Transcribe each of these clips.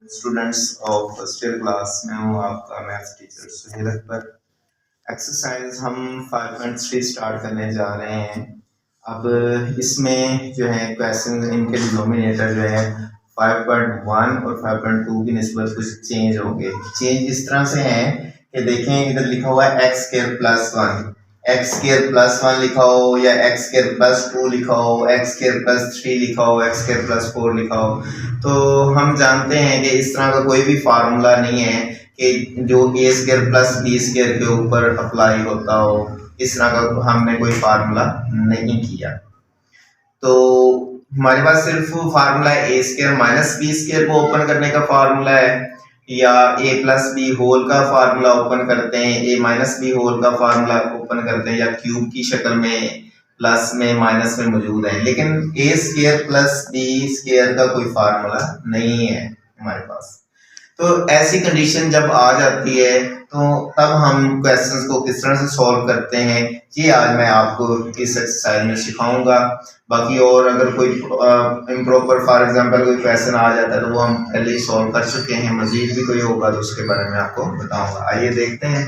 Students of first year class में हूँ आपका maths teacher Suhel Akbar. Exercise हम 5.3 स्टार्ट करने जा रहे हैं। अब इसमें जो है क्वेश्चन इनके डिनोमिनेटर जो है 5.1 और 5.2 की निस्बत कुछ चेंज होंगे। चेंज इस तरह से है कि देखें इधर लिखा हुआ है x square plus 1, x square plus 1 लिखा हो या एक्स स्क्वायर प्लस 2 लिखा हो, एक्स स्क्वायर प्लस 3 लिखा हो, एक्स स्क्वायर प्लस 4 लिखा हो, तो हम जानते हैं कि इस तरह का कोई भी फार्मूला नहीं है कि जो ए स्क्वायर प्लस बी स्क्वायर के ऊपर अप्लाई होता हो। इस तरह का हमने कोई फार्मूला नहीं किया। तो हमारे पास सिर्फ फार्मूला ए स्क्वायर माइनस बी स्क्वायर को ओपन करने का फार्मूला है, या ए प्लस बी होल का फार्मूला ओपन करते हैं, ए माइनस बी होल का फार्मूला ओपन करते हैं, या क्यूब की शक्ल में प्लस में माइनस में मौजूद है, लेकिन ए स्क्वायर प्लस बी स्क्वायर का कोई फार्मूला नहीं है हमारे पास। तो ऐसी कंडीशन जब आ जाती है तो तब हम क्वेश्चंस को किस तरह से सॉल्व करते हैं ये आज मैं आपको इस एक्सरसाइज में सिखाऊंगा। बाकी और अगर कोई इम्प्रॉपर फॉर एग्जांपल कोई क्वेश्चन आ जाता है तो वो हम पहले ही सॉल्व कर चुके हैं, मजीद भी कोई होगा तो उसके बारे में आपको बताऊंगा। आइए देखते हैं।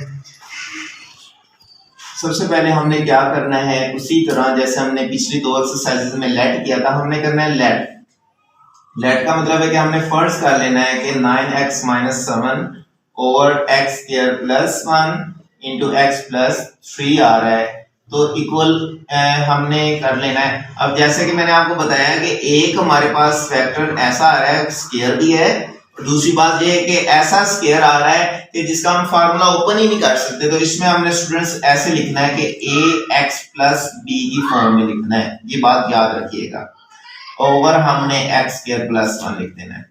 सबसे पहले हमने क्या करना है, उसी तरह जैसे हमने पिछली दो एक्सरसाइजेज में लेट किया था हमने करना है लेट। लेट का मतलब है कि हमने फर्स्ट कर लेना है कि 9x minus 7 over x square plus 1 into x plus 3 आ रहा है, तो इक्वल हमने कर लेना है। अब जैसे कि मैंने आपको बताया कि एक हमारे पास वेक्टर ऐसा आ रहा है, स्क्वायर भी है, और दूसरी बात ये है कि ऐसा स्क्वायर आ रहा है कि जिसका हम फार्मूला ओपन ही नहीं कर सकते। तो इसमें हमने स्टूडेंट्स ऐसे लिखना है कि ए एक्स प्लस बी की फॉर्म में लिखना है, ये बात याद रखिएगा। ओवर हमने एक्स स्क्वायर प्लस 1 लिख देना है।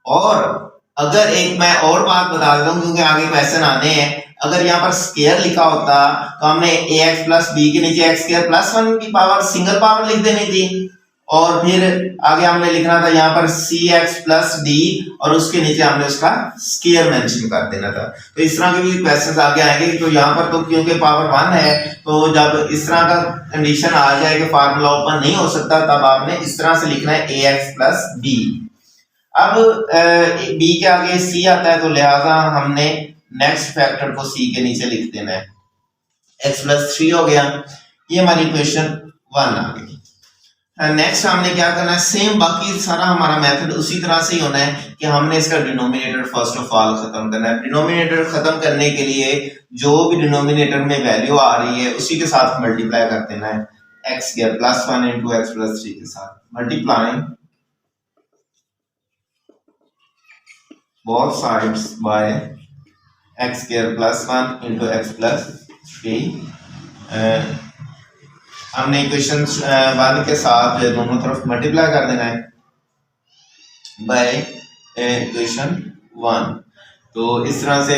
और अगर एक मैं और बात बता देता हूँ क्योंकि आगे क्वेश्चन आने हैं, अगर यहाँ पर स्क्वायर लिखा होता तो हमने ए एक्स प्लस बी के नीचे एक्स स्क्वायर प्लस 1 की पावर सिंगल पावर लिख देनी थी, और फिर आगे हमने लिखना था यहाँ पर सी एक्स प्लस डी और उसके नीचे हमने उसका स्क्वायर मेंशन कर देना था। तो इस तरह के भी क्वेश्चंस आगे आएंगे। तो यहाँ पर तो क्योंकि पावर 1 है तो जब इस तरह का कंडीशन आ जाए कि फार्मूला ओपन नहीं हो सकता तब आपने इस तरह से लिखना है ए एक्स प्लस बी। अब बी के आगे सी आता है तो लिहाजा हमने नेक्स्ट फैक्टर को सी के नीचे लिख देना है, एक्स प्लस 3 हो गया। ये हमारी इक्वेशन 1 आ गई। नेक्स्ट हमने क्या करना है, सेम बाकी सारा हमारा मेथड उसी तरह से ही होना है कि हमने इसका डिनोमिनेटर फर्स्ट ऑफ ऑल खत्म करना है। डिनोमिनेटर खत्म करने के लिए जो भी डिनोमिनेटर में वैल्यू आ रही है उसी के साथ मल्टीप्लाई कर देना है, x square plus 1 into x plus 3 के साथ multiplying both sides by x square plus 1 into x plus 3। हमने इक्वेशन 1 के साथ दोनों तरफ मल्टीप्लाई कर देना है बाय इक्वेशन 1। तो इस तरह से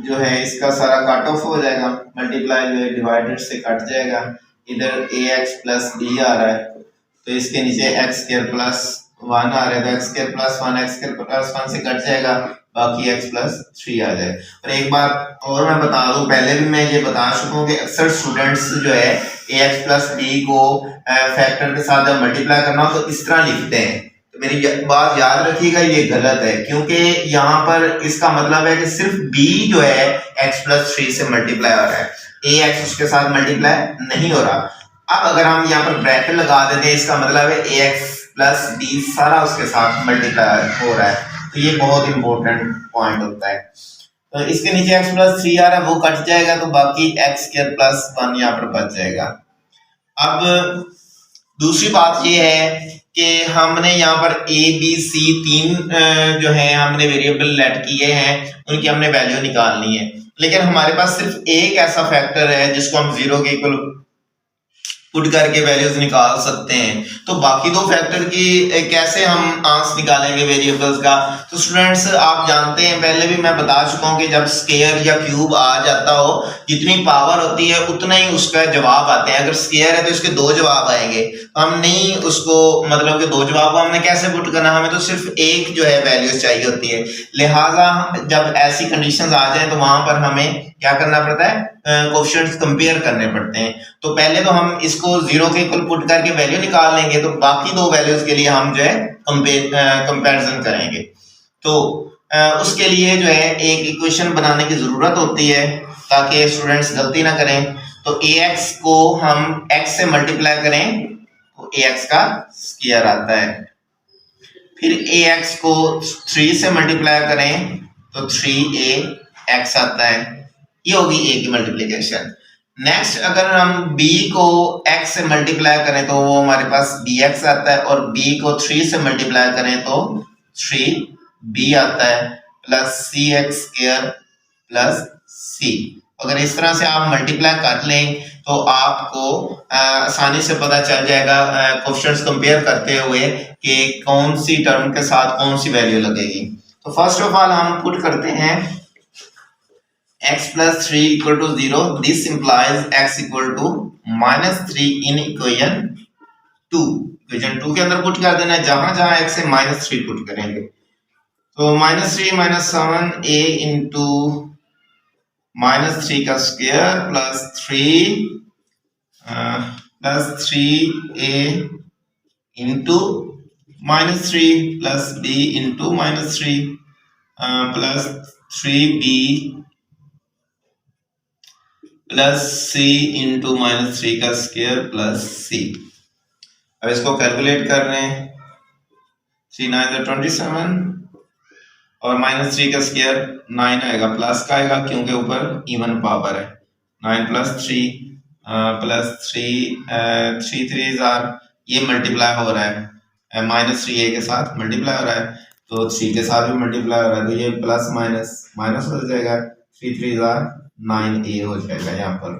जो है इसका सारा कट ऑफ हो जाएगा, मल्टीप्लाई जो है डिवाइडेड से कट जाएगा। इधर ए एक्स प्लस बी आ रहा है तो इसके नीचे एक्स स्क्वायर प्लस 1 आ रहा है तो x square plus 1 x square plus 1 से कट जाएगा, बाकी x प्लस 3 आ जाए। और एक बात और मैं बता दूं, पहले भी मैं ये बता चुका हूं कि अक्सर स्टूडेंट्स जो है ax प्लस b को फैक्टर के साथ जब मल्टीप्लाई करना हो तो इस तरह लिखते हैं। तो मेरी बात याद रखिएगा, ये गलत है क्योंकि यहाँ पर इसका मतलब है कि सिर्फ b जो है x प्लस 3 से मल्टीप्लाई हो रहा है, ax उसके साथ मल्टीप्लाई नहीं हो रहा। अब अगर हम यहाँ पर ब्रैकेट लगा देते हैं इसका मतलब है ax प्लस बी सारा उसके साथ मल्टीप्लाई हो रहा है। तो ये बहुत इंपॉर्टेंट पॉइंट होता है। तो इसके नीचे x प्लस 3 आ रहा है वो कट जाएगा तो बाकी x स्क्वायर प्लस 1 यहाँ पर बच जाएगा। अब दूसरी बात ये है कि हमने यहाँ पर a b c 3 जो है हमने वेरिएबल लेट किए हैं, उनकी हमने वैल्यू निकालनी है, लेकिन हमारे पास सिर्फ एक ऐसा फैक्टर है जिसको हम 0 के इक्वल पुट करके वैल्यूज निकाल सकते हैं। तो बाकी दो फैक्टर की कैसे हम आंसर निकालेंगे वेरिएबल्स का। तो स्टूडेंट्स आप जानते हैं, पहले भी मैं बता चुका हूं कि जब स्क्वायर या क्यूब आ जाता हो जितनी पावर होती है उतना ही उसका जवाब आते हैं। अगर स्क्वायर है तो इसके दो जवाब आएंगे, हम नहीं उसको मतलब कि दो जवाब को हमने कैसे पुट करना, हमें तो सिर्फ एक जो है वैल्यूज चाहिए होती है। लिहाजा जब ऐसी कंडीशंस आ जाए तो वहां पर हमें क्या करना पड़ता है, कोएफिशिएंट्स कंपेयर करने पड़ते हैं। तो पहले तो हम इसको 0 के इक्वल पुट करके वैल्यू निकाल लेंगे, तो बाकी दो वैल्यूज के लिए हम जो है कंपैरिजन करेंगे। तो उसके लिए जो है एक इक्वेशन बनाने की ज़रूरत होती है ताकि स्टूडेंट्स गलती ना करें। तो ax को हम x से मल्टीप्लाई करें तो ax का स्क्वायर आता है, फिर ax को 3 से मल्टीप्लाई करें तो 3ax आता है। ये होगी a की मल्टीप्लिकेशन। नेक्स्ट अगर हम b को x से मल्टीप्लाई करें तो वो हमारे पास bx आता है, और b को 3 से मल्टीप्लाई करें तो 3b आता है, plus cx square plus c। अगर इस तरह से आप मल्टीप्लाई कर लें तो आपको आसानी से पता चल जाएगा क्वेश्चंस कंपेयर करते हुए कि कौन सी टर्म के साथ कौन सी वैल्यू लगेगी। तो फर्स्ट ऑफ ऑल हम पुट करते हैं x plus 3 equal to 0. This implies x equal to minus 3 in equation 2. Equation 2 के अंदर पुट कर देना है, जहां जहां x से माइनस 3 पुट करेंगे तो minus 3 minus 7 a into minus 3 का square plus 3a into minus 3 plus b into minus 3 plus 3b plus c into minus 3 का स्क्वायर प्लस c। अब इसको कैलकुलेट कर रहे हैं, 3 9 27 और माइनस 3 का स्क्वायर 9 आएगा, प्लस का आएगा क्योंकि ऊपर इवन पावर है। 9 प्लस 3 प्लस 3 3 जार, ये मल्टीप्लाई हो रहा है, माइनस 3 ए के साथ मल्टीप्लाई हो रहा है तो 3 के साथ भी मल्टीप्लाई हो रहा है, तो ये प्लस माइनस माइनस हो जाएगा, 3 3 जार 9a हो जाएगा यहाँ पर।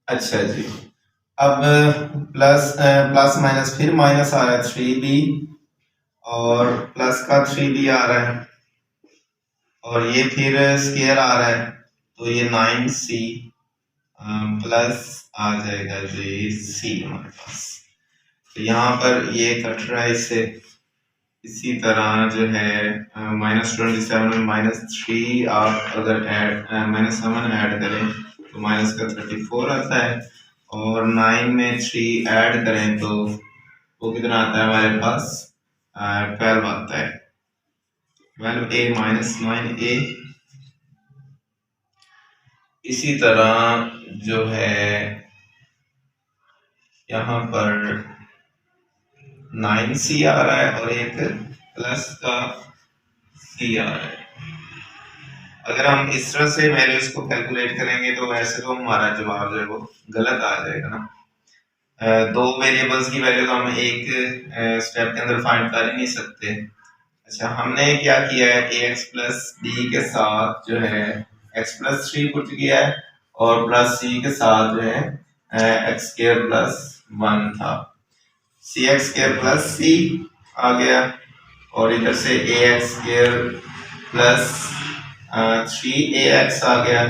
अच्छा जी, अब प्लस माइनस फिर माइनस आ रहा है 3b और प्लस का 3b आ रहा है और ये फिर स्क्वायर आ रहा है तो ये 9c प्लस आ जाएगा जी c हमारे पास। तो यहाँ पर ये कट रहा है इससे। इसी तरह जो है माइनस 27 में माइनस 3 आप अगर माइनस 7 ऐड करें तो माइनस का 34 आता है, और 9 में 3 ऐड करें तो वो कितना आता है हमारे पास 12 आता है, 12a माइनस 9a। इसी तरह जो है यहाँ पर 9c आ रहा है और एक प्लस का c आ रहा है। अगर हम इस तरह से वैल्यूज को कैलकुलेट करेंगे तो वैसे तो हमारा जवाब जो है वो गलत आ जाएगा ना। दो वेरिएबल्स की वैल्यू तो हम एक स्टेप के अंदर फाइंड कर ही नहीं सकते। अच्छा, हमने क्या किया है, ax प्लस b के साथ जो है x प्लस 3 पुट किया है और प्लस c के साथ जो है x स्क्वायर प्लस 1 था, cx स्क्वायर प्लस c आ गया और इधर से ax स्क्वायर प्लस 3ax आ गया,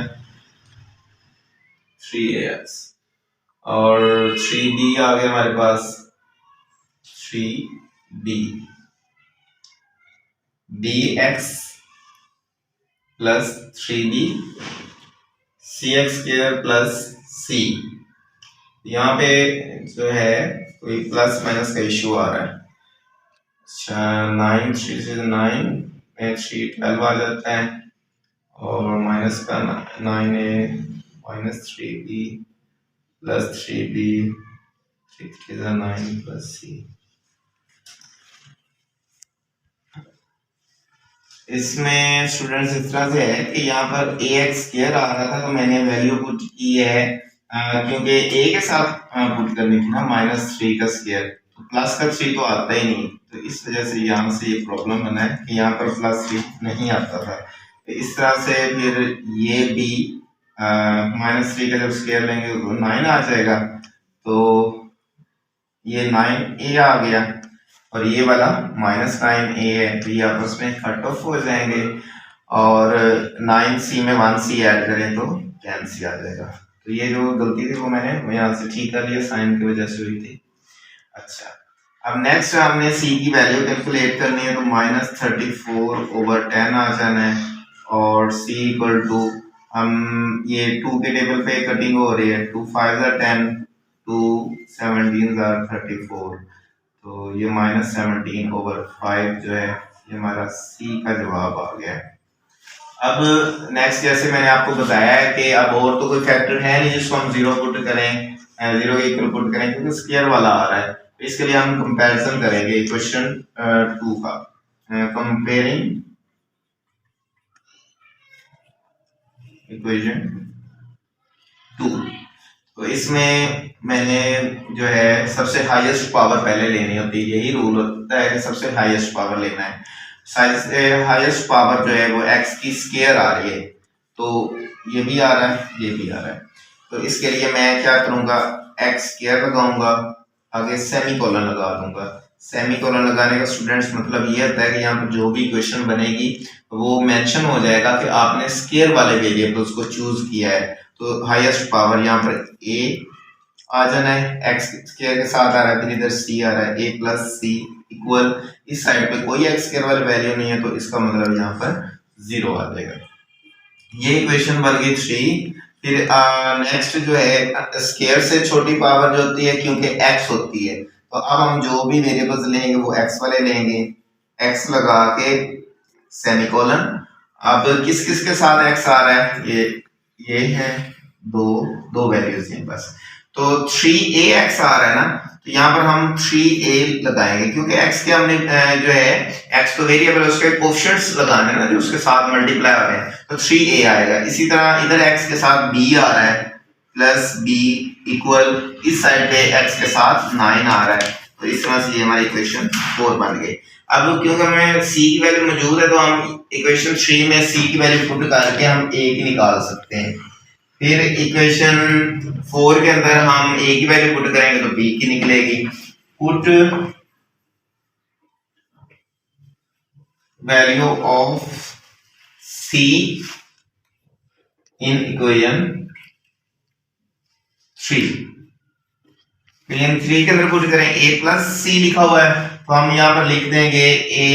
3ax और 3b आ गया हमारे पास, 3b bx plus 3b cx square plus c। यहाँ पे जो है कोई प्लस माइनस का इशू आ रहा है। अच्छा, 9 3 से 9 में 3 12 आ जाता है और माइनस का 9a minus 3b plus 3b 3 3 9 plus c। इसमें स्टूडेंट्स इस तरह से है कि यहाँ पर ax स्क्वायर आ रहा था तो मैंने वैल्यू पुट की है क्योंकि a के साथ पुट करनी थी ना, माइनस 3 का स्क्वायर, तो प्लस का 3 तो आता ही नहीं, तो इस वजह से यहाँ से ये प्रॉब्लम बना है कि यहाँ पर प्लस 3 नहीं आता था। तो इस तरह से फिर ये भी माइनस 3 का जब स्क्वायर लेंगे तो 9 आ जाएगा, तो ये 9a आ गया और ये वाला माइनस 9a है, तो ये आपस में कट ऑफ हो जाएंगे और 9c में 1c ऐड करें तो 10c आ जाएगा। तो ये जो गलती थी वो मैंने यहाँ से ठीक कर लिया, साइन की वजह से हुई थी। अच्छा, अब नेक्स्ट हमने c की वैल्यू कैलकुलेट करनी है, तो माइनस 34/10 आ जाना है और c इक्वल टू, हम ये 2 के टेबल पे कटिंग हो रही है, 2 5 10 2 17 34, तो ये माइनस 17/5 जो है ये हमारा सी का जवाब आ गया। अब नेक्स्ट, जैसे मैंने आपको बताया है कि अब और तो कोई फैक्टर है नहीं जिसको हम जीरो पुट करें, जीरो के इक्वल पुट करें, क्योंकि स्क्वायर वाला आ रहा है। तो इसके लिए हम कंपैरिजन करेंगे इक्वेशन 2 का, कंपेयरिंग इक्वेशन 2। तो इसमें मैंने जो है सबसे हाईएस्ट पावर पहले लेनी होती है, यही रूल होता है कि सबसे हाईएस्ट पावर लेना है। हाईएस्ट पावर जो है वो x की स्क्वायर आ रही है, तो ये भी आ रहा है, ये भी आ रहा है। तो इसके लिए मैं क्या करूंगा, x स्क्वायर लगाऊंगा, आगे सेमीकोलन लगा दूंगा। सेमीकोलन लगाने का स्टूडेंट्स मतलब ये होता है कि यहाँ पर जो भी क्वेश्चन बनेगी वो मेंशन हो जाएगा कि आपने स्क्वायर वाले वेरिएबल्स को चूज किया है। तो हाईएस्ट पावर यहाँ पर a आ जाना है, x स्क्वायर के साथ आ रहा है, फिर इधर c आ रहा है, a प्लस सी इक्वल, इस साइड पे कोई x स्क्वायर वाली वैल्यू नहीं है, तो इसका मतलब यहाँ पर 0 आ जाएगा। ये इक्वेशन बन गई 3। फिर नेक्स्ट जो है स्क्वायर से छोटी पावर जो होती है, क्योंकि x होती है, तो अब हम जो भी वेरिएबल्स लेंगे वो x वाले लेंगे, x लगा के सेमीकोलन। अब किस किस के साथ x आ रहा है, ये है दो वैल्यूज हैं बस, तो 3ax आ रहा है ना, तो यहाँ पर हम 3a लगाएंगे, क्योंकि x के हमने जो है x तो वेरिएबल है, उसके कोएफिशिएंट्स लगाने ना जो उसके साथ मल्टीप्लाई हो रहे हैं, तो 3a आएगा। इसी तरह इधर x के साथ b आ रहा है, प्लस b इक्वल, इस साइड पे x के साथ 9 आ रहा है, तो इस तरह से ये हमारी इक्वेशन 4 बन गई। अब क्योंकि हमें c की वैल्यू मौजूद है, तो हम इक्वेशन 3 में c की वैल्यू पुट करके हम a की निकाल सकते हैं। फिर इक्वेशन 4 के अंदर हम a की वैल्यू पुट करेंगे तो b की निकलेगी। Put value of c in equation 3, equation 3 के अंदर पुट करें, a प्लस सी लिखा हुआ है, तो हम यहाँ पर लिख देंगे a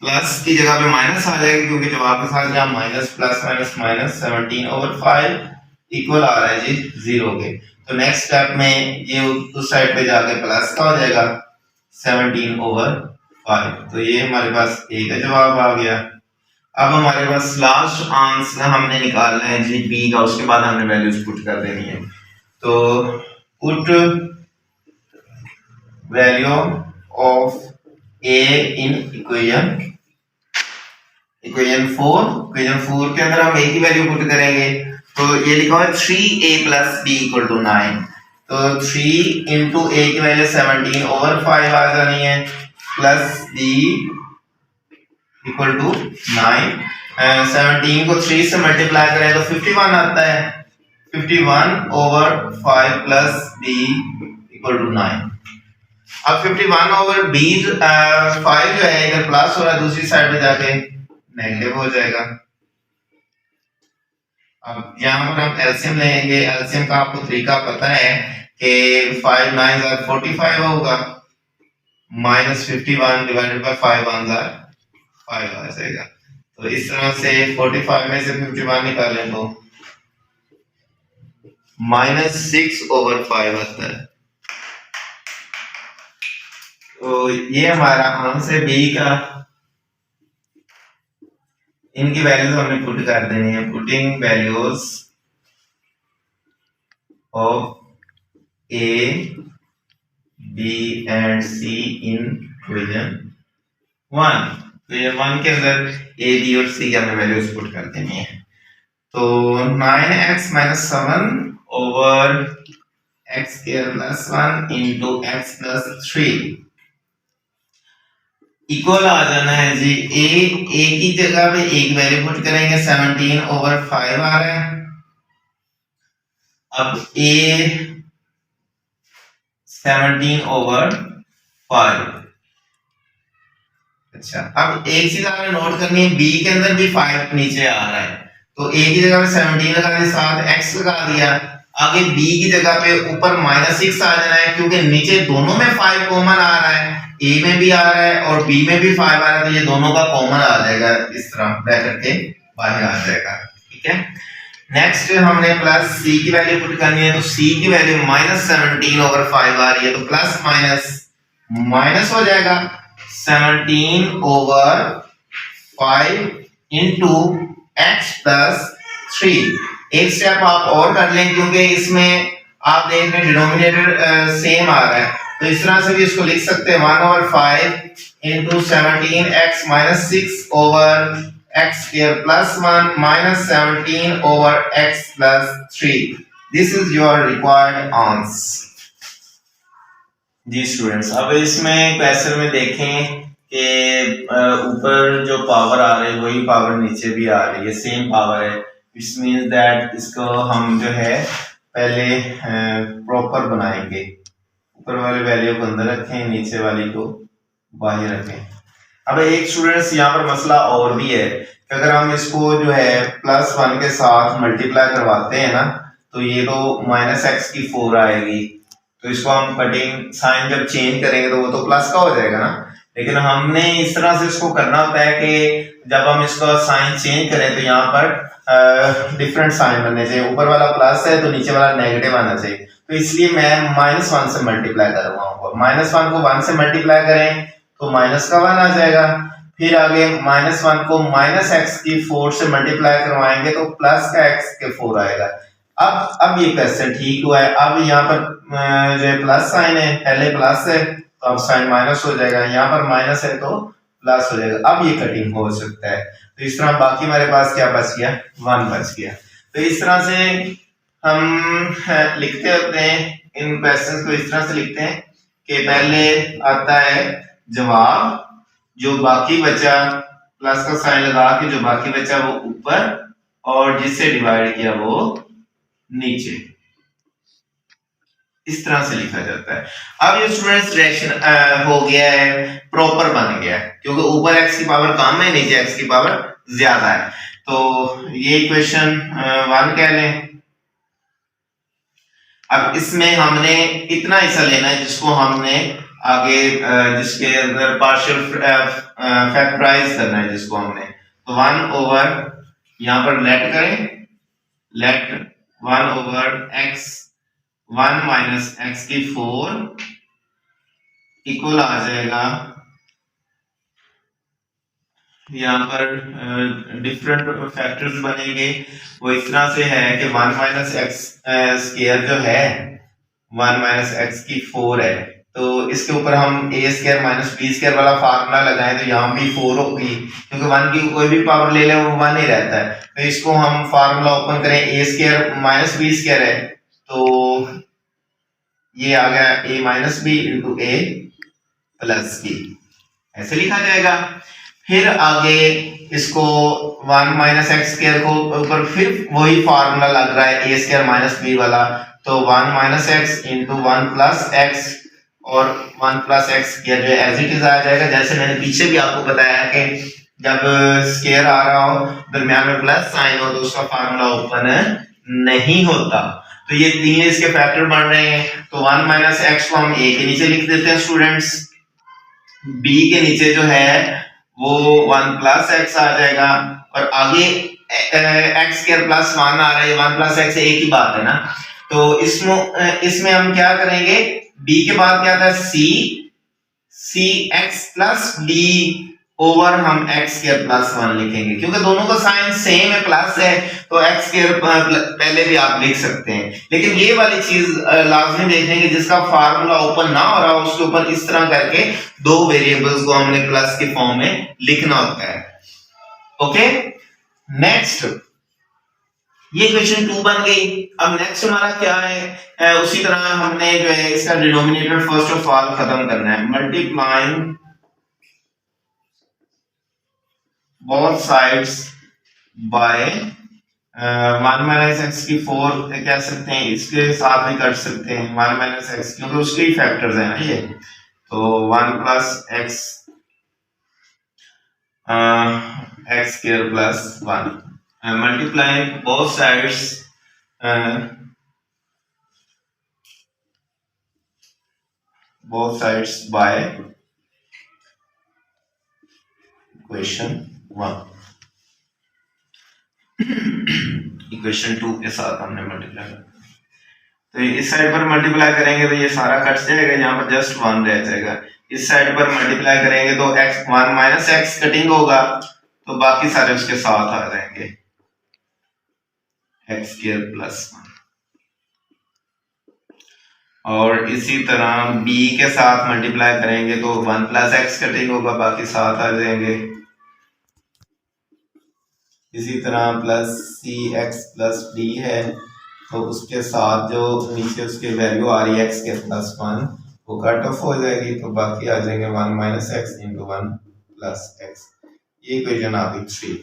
प्लस की जगह पे माइनस आ जाएगा, क्योंकि जवाब के साथ जहाँ minus plus minus minus 17/5 equal आ रहा है जी 0 के। तो नेक्स्ट स्टेप में ये उस साइड पे जाके प्लस का हो जाएगा 17/5, तो ये हमारे पास a का जवाब आ गया। अब हमारे पास लास्ट आंसर हमने निकालना है जी b का, उसके बाद हमने वैल्यूज पुट कर देनी है। तो put value of a in equation 4 के अंदर हम a की वैल्यू पुट करेंगे, तो ये लिखा हुआ है 3a plus b equal to 9, तो 3 इंटू a की वैल्यू 17/5 आ जानी है, प्लस b इक्वल टू 9। 17 को 3 से मल्टीप्लाई करें तो 51 आता है, 51/5 प्लस b इक्वल टू 9। अब 51/5 जो है इधर प्लस हो रहा है, दूसरी साइड पे जाके नेगेटिव हो जाएगा। अब यहाँ पर हम एलसीएम लेंगे, एलसीएम का आपको तरीका पता है कि 5 9 are 45 होगा, माइनस 51 डिवाइडेड बाय 5 1 are 5 आ जाएगा। तो इस तरह से 45 में से 51 निकालें तो -6/5 आता है। तो ये हमारा आंसर बी का, इनकी वैल्यूज हमने पुट कर देनी है। Putting values of A B and C in equation 1, तो ये 1 के अंदर ए बी और सी की हमने वैल्यूज पुट कर देनी है। तो 9x - 7/x² + 1 into x + 3 equal आ जाना है जी a की जगह पे एक वैल्यू पुट करेंगे, 17/5 आ रहा है। अब a 17/5, अच्छा अब एक चीज आपने नोट करनी है, b के अंदर भी 5 नीचे आ रहा है, तो a की जगह पे 17 लगा दिया, साथ x लगा दिया, आगे b की जगह पे ऊपर -6 आ जाना है, क्योंकि नीचे दोनों में 5 कॉमन आ रहा है, a में भी आ रहा है और b में भी 5 आ रहा है, तो ये दोनों का कॉमन आ जाएगा, इस तरह ब्रैकेट के बाहर आ जाएगा। ठीक है, नेक्स्ट हमने प्लस c की वैल्यू पुट करनी है, तो c की वैल्यू -17/5 आ रही है, तो प्लस माइनस माइनस हो जाएगा, 17 ओवर 5 इंटू एक्स प्लस 3। एक स्टेप आप और कर लें क्योंकि इसमें आप देख रहे हैं डिनोमिनेटर सेम आ रहा है, तो इस तरह से भी इसको लिख सकते हैं 1 over 5 into 17 x minus 6 over x square plus 1 minus 17 over x plus 3। This is your required answer. जी स्टूडेंट्स, अब इसमें क्वेश्चन में देखें कि ऊपर जो पावर आ रही है वही पावर नीचे भी आ रही है, सेम पावर है। इट्स मींस दैट इसको हम जो है पहले प्रॉपर बनाएंगे, ऊपर वाले वैल्यू को अंदर रखें, नीचे वाली को बाहर रखें। अब एक स्टूडेंट्स यहाँ पर मसला और भी है कि अगर हम इसको जो है +1 के साथ मल्टीप्लाई करवाते हैं ना, तो ये तो माइनस एक्स की 4 आएगी, तो इसको हम कटिंग साइन जब चेंज करेंगे तो वो तो प्लस का हो जाएगा ना। लेकिन हमने इस तरह से इसको करना होता है कि जब हम इसका साइन चेंज करें तो यहाँ पर डिफरेंट साइन बनने चाहिए, ऊपर वाला प्लस है तो नीचे वाला नेगेटिव आना चाहिए। तो इसलिए मैं -1 से मल्टीप्लाई करवाऊंगा। -1 को 1 से मल्टीप्लाई करें तो माइनस का 1 आ जाएगा, फिर आगे -1 को माइनस एक्स की 4 से मल्टीप्लाई करवाएंगे तो प्लस का एक्स के 4 आएगा। अब ये क्वेश्चन ठीक हुआ है। अब यहाँ पर जो प्लस साइन है, पहले प्लस है तो अब साइन माइनस हो जाएगा, यहाँ पर माइनस है तो प्लस हो जाएगा। अब ये कटिंग हो सकता है, तो इस तरह बाकी हमारे पास क्या बच गया, 1 बच गया। तो इस तरह से हम लिखते होते हैं इन क्वेश्चंस को, इस तरह से लिखते हैं कि पहले आता है जवाब, जो बाकी बचा प्लस का साइन लगा के जो बाकी बचा वो ऊपर, और जिससे डिवाइड किया वो नीचे। इस तरह से लिखा जाता है। अब ये स्टूडेंट्स फ्रैक्शन हो गया है, प्रॉपर बन गया है, क्योंकि ऊपर एक्स की पावर कम है, नीचे एक्स की पावर ज्यादा है। तो ये इक्वेशन 1 कह लें। अब इसमें हमने इतना हिस्सा लेना है जिसको हमने आगे जिसके अंदर पार्शियल फैक्टराइज करना है जिसको हमने, तो 1 ओवर यहां पर लेट करें, let 1 over x 1 minus x की 4 इक्वल आ जाएगा, यहाँ पर डिफरेंट फैक्टर्स बनेंगे। वो इस तरह से है कि 1 माइनस एक्स स्क्वायर जो है 1 माइनस एक्स की 4 है, तो इसके ऊपर हम ए स्क्वायर माइनस बी स्क्वायर वाला फार्मूला लगाएं तो यहाँ भी 4 होगी, क्योंकि 1 की कोई भी पावर ले लें वो 1 ही रहता है। तो इसको हम फार्मूला ओपन करें, A square minus B square है तो ये आ गया a minus B into A plus B, ऐसे लिखा जाएगा। फिर आगे इसको 1 माइनस एक्स स्क्वायर को ऊपर फिर वही फार्मूला लग रहा है ए स्क्वायर माइनस बी वाला, तो 1 minus x into 1 plus x, और 1 प्लस एक्स स्क्वायर जो एज इट इज आ जाएगा। जैसे मैंने पीछे भी आपको बताया कि जब स्क्वायर आ रहा हो दरमियान में प्लस साइन हो तो उसका फार्मूला ओपन नहीं होता। तो ये तीन इसके फैक्टर बन रहे हैं, तो 1 माइनस एक्स को हम ए के नीचे लिख देते हैं स्टूडेंट्स, बी के नीचे जो है वो 1 प्लस एक्स आ जाएगा, और आगे एक्स स्क्वायर प्लस 1 आ रहा है, 1 प्लस एक्स एक ही बात है ना। तो इसमें हम क्या करेंगे, b के बाद क्या था c x plus d over हम x स्क्वायर प्लस 1 लिखेंगे, क्योंकि दोनों का साइन सेम है, प्लस है, तो x स्क्वायर पहले भी आप लिख सकते हैं। लेकिन ये वाली चीज लाजमी देखेंगे जिसका फार्मूला ओपन ना हो रहा हो उसके ऊपर इस तरह करके दो वेरिएबल्स को हमने प्लस के फॉर्म में लिखना होता है। ओके, नेक्स्ट ये क्वेश्चन 2 बन गई। अब नेक्स्ट हमारा क्या है, उसी तरह हमने जो है इसका डिनोमिनेटर फर्स्ट ऑफ ऑल खत्म करना है, multiplying both sides by 1 minus x की 4 कह सकते हैं, इसके साथ भी कर सकते हैं 1 माइनस एक्स, क्योंकि उसके ही फैक्टर्स हैं ना ये, तो 1 plus x x square plus 1, multiplying both sides by equation 1, equation 2 के साथ हमने मल्टीप्लाई किया, तो इस साइड पर मल्टीप्लाई करेंगे तो ये सारा कट जाएगा, यहाँ पर जस्ट 1 रह जाएगा। इस साइड पर मल्टीप्लाई करेंगे तो x 1 माइनस एक्स कटिंग होगा, तो बाकी सारे उसके साथ आ जाएंगे एक्स स्क्वायर प्लस 1। और इसी तरह b के साथ मल्टीप्लाई करेंगे तो 1 प्लस एक्स कटिंग होगा, बाकी साथ आ जाएंगे। इसी तरह प्लस सी एक्स प्लस डी है, तो उसके साथ जो नीचे उसकी वैल्यू आ रही है एक्स के प्लस 1 वो कट ऑफ हो जाएगी, तो बाकी आ जाएंगे 1 minus x into 1 plus x. ये इक्वेशन आ गई 3।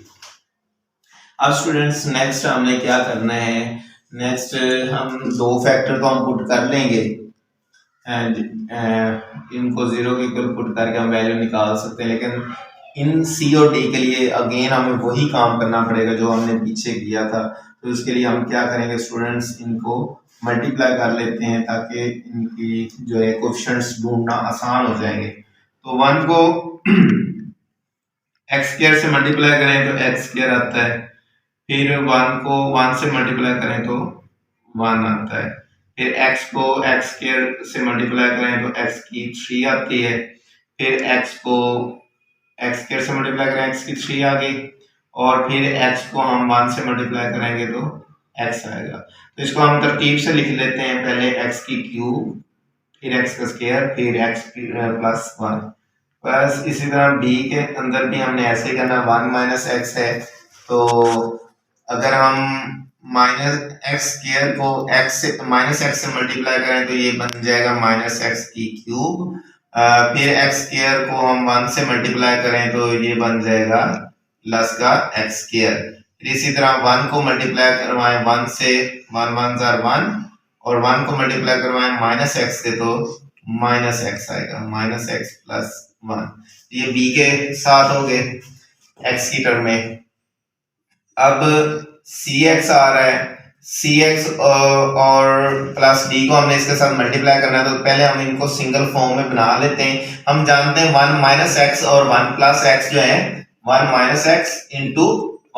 अब स्टूडेंट्स नेक्स्ट हमने क्या करना है, नेक्स्ट हम दो फैक्टर तो हम पुट कर लेंगे एंड इनको जीरो के इक्वल पुट करके हम वैल्यू निकाल सकते हैं, लेकिन इन सी और डी के लिए अगेन हमें वही काम करना पड़ेगा जो हमने पीछे किया था। तो इसके लिए हम क्या करेंगे स्टूडेंट्स, इनको मल्टीप्लाई कर लेते हैं ताकि इनकी जो है कोएफिशिएंट्स ढूंढना आसान हो जाएंगे। तो 1 को एक्स स्क्वायर से मल्टीप्लाई करें तो एक्स स्क्वायर आता है, फिर 1 को 1 से मल्टीप्लाई करें तो 1 आता है, फिर x को एक्स स्क्वायर से मल्टीप्लाई करें तो x की 3 आती है, फिर x को एक्स स्क्वायर से मल्टीप्लाई करें x की 3 आ गई, और फिर x को हम 1 से मल्टीप्लाई करेंगे तो x आएगा। तो इसको हम तरतीब से लिख लेते हैं, पहले x की क्यूब, फिर x का स्क्वायर, फिर x प्लस 1। बस इसी तरह b के अंदर भी हमने ऐसे ही करना, 1 माइनस एक्स है, तो अगर हम माइनस एक्स स्क्वायर को x से माइनस एक्स से मल्टीप्लाई करें तो ये बन जाएगा माइनस एक्स की क्यूब, फिर एक्स स्क्वायर को हम 1 से मल्टीप्लाई करें तो ये बन जाएगा प्लस का एक्स स्क्वायर। फिर इसी तरह 1 को मल्टीप्लाई करवाएं 1 से, 1 1 जार 1, और 1 को मल्टीप्लाई करवाएं माइनस एक्स से तो माइनस एक्स आएगा, माइनस एक्स प्लस 1। ये b के साथ हो गए x की टर्म में। अब cx आ रहा है, cx और प्लस d को हमने इसके साथ मल्टीप्लाई करना है, तो पहले हम इनको सिंगल फॉर्म में बना लेते हैं। हम जानते हैं 1 माइनस एक्स और 1 प्लस एक्स जो है, 1 minus x into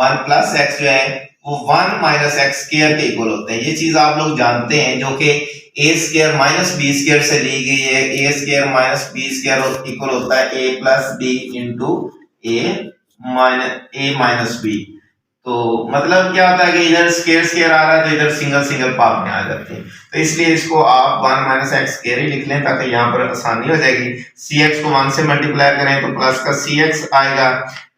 1 plus x जो है वो 1 माइनस एक्स स्क्वायर के इक्वल होते हैं। ये चीज आप लोग जानते हैं, जो कि A square minus B square से ली गई है। A square minus B square equal होता है A plus B into A minus B. तो मतलब क्या होता है कि इधर स्क्वायर स्क्वायर आ रहा है तो इधर सिंगल सिंगल पार्ट में आ जाते हैं, तो इसलिए इसको आप 1 माइनस एक्स स्क्वायर ही लिख लें ताकि यहाँ पर आसानी हो जाएगी। cx को 1 से मल्टीप्लाई करें तो प्लस का cx आएगा,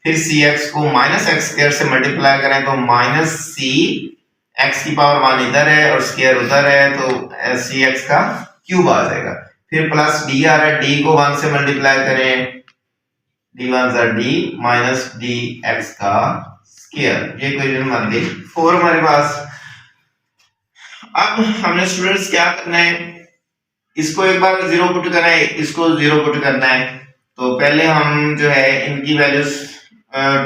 फिर cx को माइनस एक्स स्क्वायर से मल्टीप्लाई करें तो माइनस c x की पावर 1 इधर है और स्क्वायर उधर है, तो cx का क्यूब आ जाएगा। फिर प्लस d आ रहा है, d को 1 से मल्टीप्लाई करें, d 1 jar d minus dx का स्क्वायर। ये इक्वेशन बन गई 4 हमारे पास। अब हमने स्टूडेंट्स क्या करना है, इसको एक बार 0 पुट करना है, इसको 0 पुट करना है। तो पहले हम जो है इनकी वैल्यूज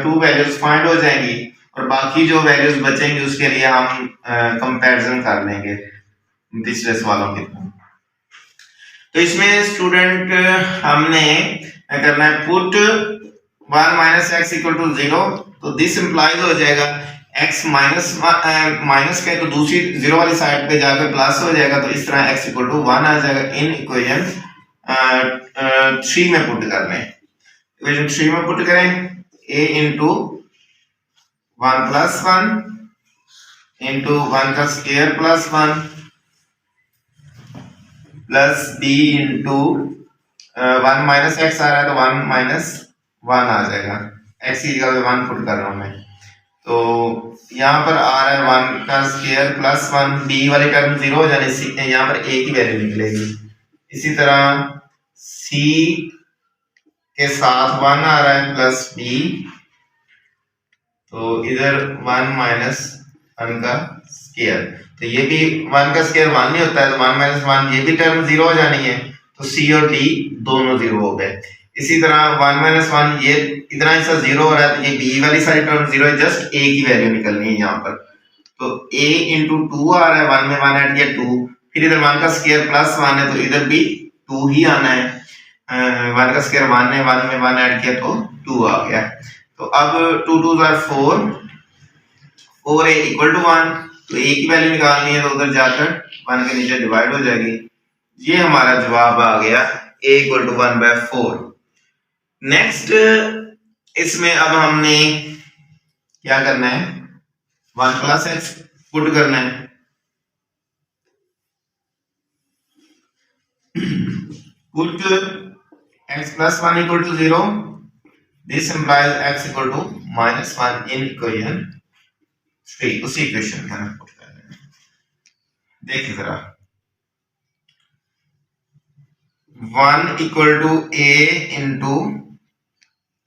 2 वैल्यूज फाइंड हो जाएंगी और बाकी जो वैल्यूज बचेंगी उसके लिए हम कंपैरिजन कर लेंगे पिछले सवालों के। तो इसमें स्टूडेंट हमने करना है put 1 minus x equal to 0, तो दिस इंप्लाइज हो जाएगा x माइनस का तो दूसरी 0 वाली साइड पे जाकर प्लस हो जाएगा, तो इस तरह x इक्वल टू 1 आ जाएगा। इन इक्वेशन 3 में पुट कर लें, इक्वेशन 3 में पुट करें a इंटू 1 प्लस 1 इंटू 1 का square plus 1 plus b into 1 minus X आ रहा है तो 1 माइनस 1 आ जाएगा, x की जगह 1 पुट कर रहा हूं मैं, तो यहाँ पर आ रहा है 1 का स्क्वायर प्लस 1, b वाली टर्म 0 हो जाने से यहाँ पर a की वैल्यू निकलेगी। इसी तरह c के साथ 1 आ रहा है प्लस b, तो इधर 1 माइनस 1 का स्क्वायर, तो ये भी 1 का स्क्वायर 1 नहीं होता है, तो 1 माइनस 1 ये भी टर्म 0 हो जानी है, तो c और d दोनों 0 हो गए। इसी तरह 1 माइनस 1 ये इतना हिस्सा 0 हो रहा है, तो ये b वाली सारी टर्म 0 है, जस्ट a की वैल्यू निकलनी है यहाँ पर, तो a इंटू 2 आ रहा है, 1 में 1 ऐड किया 2, फिर इधर 1 का स्क्वायर प्लस 1 है तो इधर भी 2 ही आना है, 1 का स्क्वायर 1 है, 1 में 1 ऐड किया तो 2 आ गया। तो अब 2 2 जार 4, 4a इक्वल टू 1, तो a की वैल्यू निकालनी है तो उधर जाकर 1 के नीचे डिवाइड हो जाएगी। ये हमारा जवाब आ गया a इक्वल टू 1/4। नेक्स्ट इसमें अब हमने क्या करना है, 1 प्लस एक्स पुट करना है। Put x plus 1 equal to 0, this implies x equal to -1 in equation 3। उसी इक्वेशन में हमें पुट करना है। देखिए जरा 1 इक्वल टू a इंटू,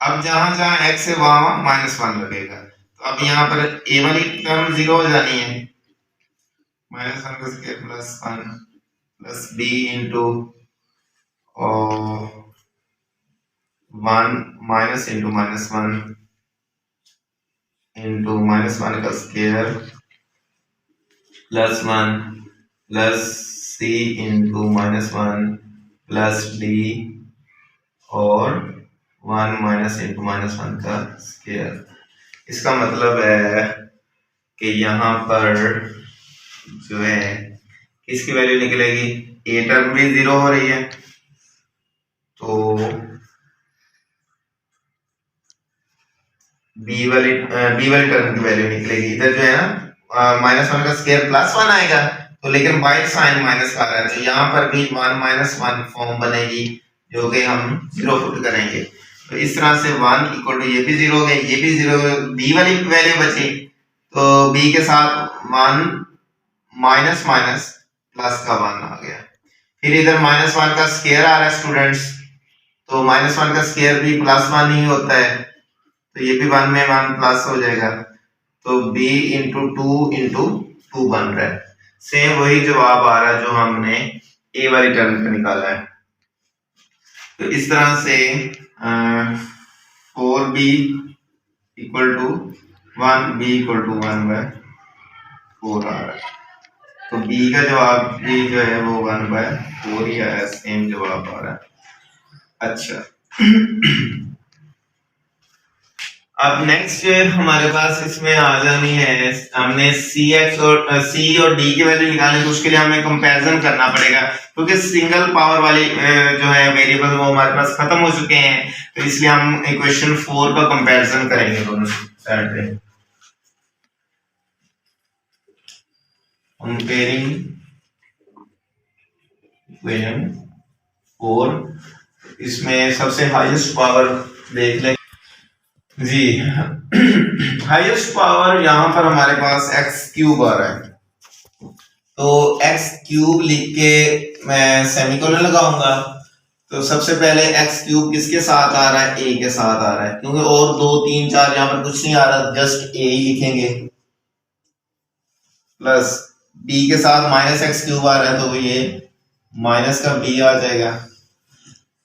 अब जहां जहां x है वहां -1 लगेगा, तो अब यहाँ पर a वाली टर्म 0 हो जानी है, -1 का square plus 1 plus b into 1 minus into -1 into -1 का square plus 1 plus c into -1 plus d और 1 माइनस इंटू -1 का स्क्वायर। इसका मतलब है कि यहाँ पर जो है किसकी वैल्यू निकलेगी, a टर्म भी 0 हो रही है, तो b वाली टर्म की वैल्यू निकलेगी। इधर जो है ना -1 का स्क्वायर प्लस 1 आएगा, तो लेकिन बाय साइन माइनस का आ रहा है, तो यहाँ पर भी 1 - 1 फॉर्म बनेगी जो कि हम 0 पुट करेंगे। तो इस तरह से 1 इक्वल टू ये भी 0 हो गए, ये भी 0 हो गए, b वाली वैल्यू बची, तो b के साथ 1 माइनस माइनस प्लस का 1 आ गया। फिर इधर -1 का स्क्वायर आ रहा है स्टूडेंट्स, तो -1 का स्क्वायर भी +1 ही होता है, तो ये भी 1 में 1 प्लस हो जाएगा, तो b इंटू 2 बन रहा है। सेम वही जवाब आ रहा है जो हमने a वाली टर्म का निकाला है। तो इस तरह से 4b equal to 1, b equal to 1/4 आ रहा है, तो b का जवाब भी जो है वो 1/4 ही आया, सेम जवाब आ रहा है। अच्छा अब नेक्स्ट हमारे पास इसमें आ जानी है, हमने c और d की वैल्यू निकालनी, तो उसके लिए हमें कंपैरिजन करना पड़ेगा, क्योंकि सिंगल पावर वाली जो है वेरिएबल वो हमारे पास खत्म हो चुके हैं, तो इसलिए हम इक्वेशन 4 का कंपैरिजन करेंगे दोनों साइड पे। कंपेयरिंग इक्वेशन 4, इसमें सबसे हाईएस्ट पावर देख लें जी। हाईएस्ट पावर यहाँ पर हमारे पास x³ आ रहा है, तो x³ लिख के मैं सेमीकोलन लगाऊंगा, तो सबसे पहले x³ किसके साथ आ रहा है, a के साथ आ रहा है, क्योंकि और 2 3 4 यहाँ पर कुछ नहीं आ रहा, जस्ट a ही लिखेंगे, प्लस b के साथ -x³ आ रहा है, तो ये माइनस का b आ जाएगा,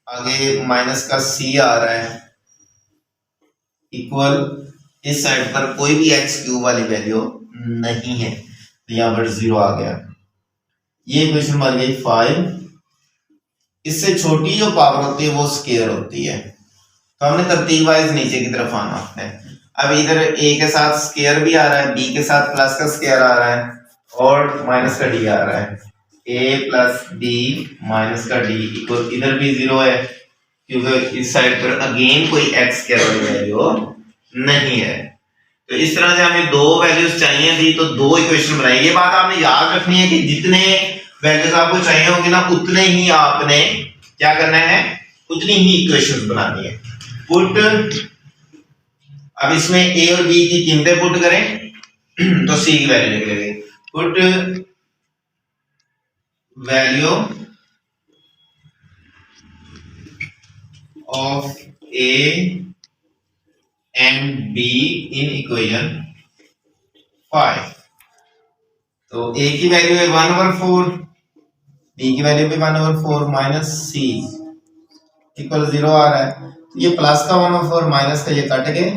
आगे माइनस का c आ रहा है, इक्वल इस साइड पर कोई भी x³ वाली वैल्यू नहीं है, तो यहाँ पर 0 आ गया। ये इक्वेशन बन गई 5। इससे छोटी जो पावर होती है वो स्क्वायर होती है, तो हमने तरतीब वाइज नीचे की तरफ आना है। अब इधर a के साथ स्क्वायर भी आ रहा है, b के साथ प्लस का स्क्वायर आ रहा है और माइनस का d आ रहा है, a प्लस b माइनस का d इक्वल, इधर भी 0 है क्योंकि इस साइड पर अगेन कोई x स्क्वायर वाली वैल्यू नहीं है। तो इस तरह से हमें 2 वैल्यूज चाहिए थी, तो 2 इक्वेशन बनाई। ये बात आपने याद रखनी है कि जितने वैल्यूज आपको चाहिए होंगे ना, उतने ही आपने क्या करना है, उतनी ही इक्वेशंस बनानी है। पुट, अब इसमें a और b की कीमतें पुट करें तो c की वैल्यू निकलेगी। Put value of a and b in equation 5, तो a की वैल्यू है 1/4, b की वैल्यू भी 1/4 माइनस c इक्वल 0 आ रहा है, तो ये प्लस का 1/4 माइनस का ये कट गए,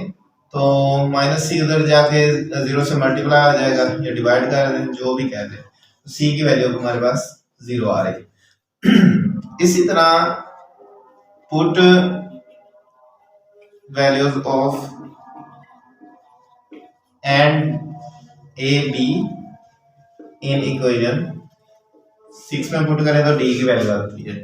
तो माइनस c उधर जाके 0 से मल्टीप्लाई आ जाएगा, ये डिवाइड कर दें, जो भी कह दें, तो c की वैल्यू हमारे पास 0 आ रही। इसी तरह put values of and a b in equation 6 में पुट करें तो d की वैल्यू आती है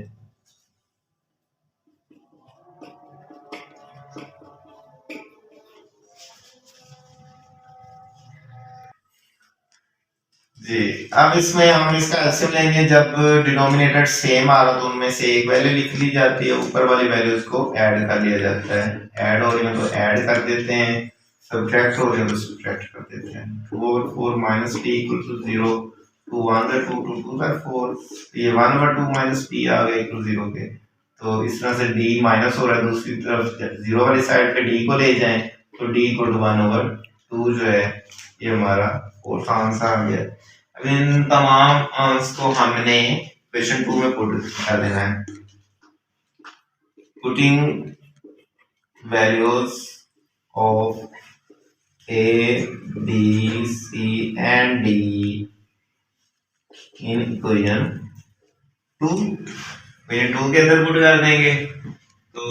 जी। अब इसमें हम इसका एलसीएम लेंगे, जब डिनोमिनेटर सेम आ रहा तो उनमें से एक वैल्यू लिख ली जाती है, ऊपर वाली वैल्यूज को ऐड कर लिया जाता है। ऐड हो रही है तो ऐड कर देते हैं, सब्ट्रैक्ट हो रही है तो सब्ट्रैक्ट कर देते हैं। 4 4 माइनस टी इक्वल टू 0, 2 1 2 2 2 4, ये 1/2 माइनस टी आ गया इक्वल 0 के। तो इस तरह से डी माइनस हो रहा है, दूसरी तरफ 0 वाली साइड पे डी को ले जाएं तो डी इक्वल टू 1/2 जो है ये हमारा फोर्थ आंसर आ गया। अब इन तमाम आंसर को हमने क्वेश्चन 2 में पुट कर देना है। Putting values of A, B, C and D in equation 2 के अंदर पुट कर देंगे। तो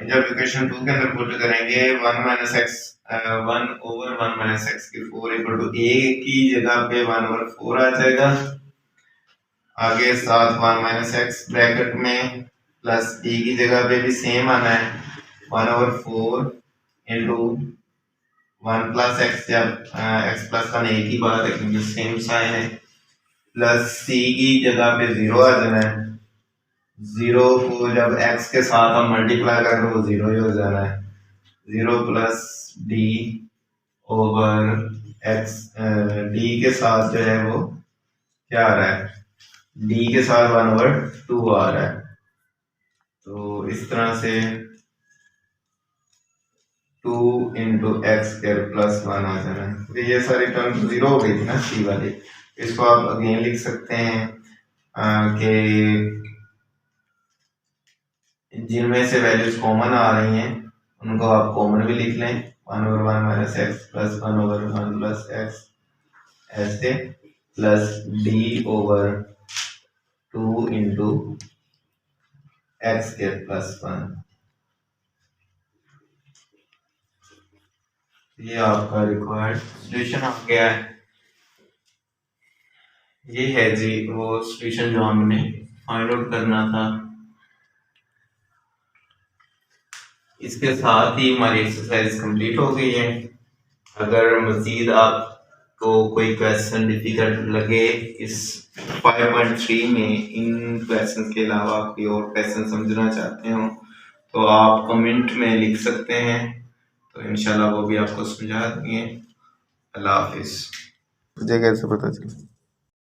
जब इक्वेशन 2 के अंदर पुट करेंगे 1 माइनस एक्स 1/1 माइनस एक्स की 4 इक्वल टू ए की जगह पे 1/4 आ जाएगा। आगे साथ 1 माइनस एक्स ब्रैकेट में प्लस डी की जगह पे भी सेम आना है 1/4 इंटू 1 प्लस एक्स, जब एक्स प्लस 1 एक ही बात है क्योंकि सेम साइन है, प्लस सी की जगह पे 0 आ जाना है। 0 को जब x के साथ हम मल्टीप्लाई करें तो वो 0 ही हो जाना है। 0 plus D over x, D के साथ जो है वो क्या आ रहा है, डी के साथ 1/2 आ रहा है। तो इस तरह से 2 इंटू एक्स स्क्वायर प्लस 1 आ जाना है। तो ये सारी टर्म 0 हो गई थी ना सी वाली, इसको आप अगेन लिख सकते हैं कि जिनमें से वैल्यूज कॉमन आ रही हैं उनको आप कॉमन भी लिख लें, 1/1 minus X plus 1/1 plus X ऐसे, plus D over 2 into X square plus 1। ये आपका रिक्वायर्ड सॉल्यूशन आ गया है। ये है जी वो सॉल्यूशन जो हमने फाइंड आउट करना था। इसके साथ ही हमारी एक्सरसाइज कंप्लीट हो गई है। अगर मजीद आपको कोई क्वेश्चन डिफिकल्ट लगे इस 5.3 में, इन क्वेश्चन के अलावा कोई और क्वेश्चन समझना चाहते हो तो आप कमेंट में लिख सकते हैं, तो इंशाल्लाह वो भी आपको समझा देंगे। अल्लाह हाफिज़। तुझे कैसे पता चला?